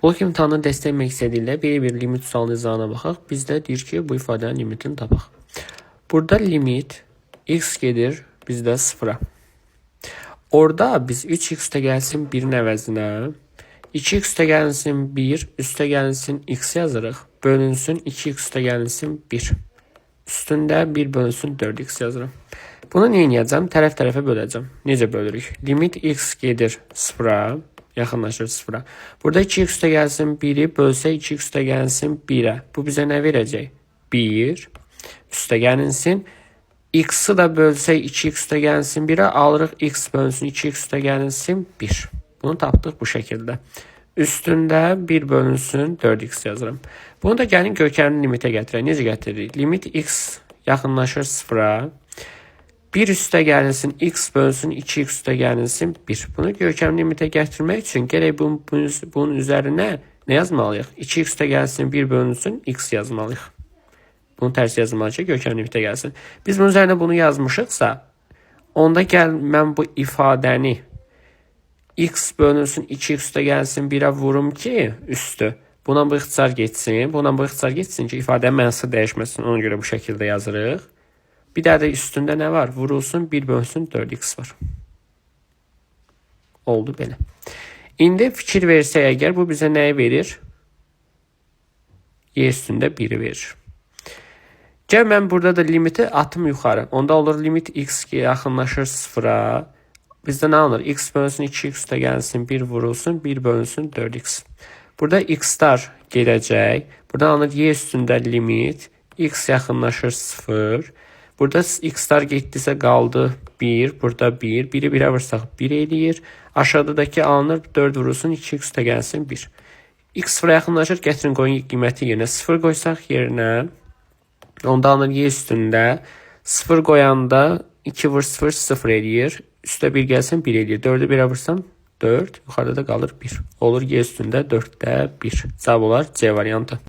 Blok imtahanını dəstəkləmək istədiklə bir limit sual izahına baxaq. Bizdə deyir ki, bu ifadənin limitini tapaq. Burada limit x gedir bizdə 0-a. Orada biz 3x üstə gəlsin 1-in əvəzinə 2x üstə gəlsin 1, üstə gəlsin x yazırıq. Bölünsün 2x üstə gəlsin 1. Üstündə 1 bölünsün 4x yazırım. Bunu nə edəcəm? Tərəf-tərəfə böləcəm. Necə bölürük? Limit x gedir 0-a, yaxınlaşır 0-a. Burada 2x üstə gəlsin 1-i bölsə 2x üstə gəlsin 1-ə. Bu bizə nə verəcək? 1 üstə gəlinsin. X-i da bölsək 2x üstə gəlsin 1-ə, alırıq x bölünsün 2x üstə gəlinsin 1. Bunu tapdıq bu şəkildə. Üstündə 1 bölünsün 4x yazırım. Bunu da gəlin kökənli limitə gətirək. Necə gətiririk? Limit x yaxınlaşır 0-a. 1 üstə gəlinsin x bölünsün 2x üstə gəlinsin 1. Bunu kökənli limitə gətirmək üçün gərək bunun üzərinə nə yazmalıyıq? 2x üstə gəlsin 1 bölünsün x yazmalıyıq. Bunu tərs yazmalıyıq ki, kökənli limitə gəlsin. Biz bunun üzərinə bunu yazmışıqsa, onda gəl mən bu ifadəni x bölünsün 2x üstə gəlsin 1-ə vurum ki, üstü. Buna bu ixtisar geçsin. Buna bu ixtisar geçsin ki, ifadənin mənası dəyişməsin. Ona görə bu şəkildə yazırıq. Bir də üstündə nə var? Vurulsun 1 bölünsün 4x var. Oldu belə. İndi fikir versək əgər, bu bizə nəyi verir? Y üstündə 1-i verir. Gəl mən burada da limiti atım yuxarı. Onda olur limit x yaxınlaşır 0-a. Bizdə nə alınır? X bölünsün 2x üstə gəlsin 1 vurulsun 1 bölünsün 4x. Burada x-lar gedəcək. Burada alınır y üstündə limit. X yaxınlaşır 0. Burada x-lar getdisə qaldı 1. Burada 1. 1-i 1-ə vursaq 1 eləyir. Aşağıdakı alınır 4 vurulsun 2x üstə gəlsin 1. X 0-a yaxınlaşır. Gətirin qoyun qiyməti yerinə 0 qoysaq yerinə. Onda alınır y üstündə 0 qoyanda 2 vur 0 0 eləyir. Üstə 1 gəlsin 1 eləyir. 4-ü 1-ə vursam 4. Yuxarıda da qalır 1. Olur y üstündə 4-də 1. Cavab olar C variantı.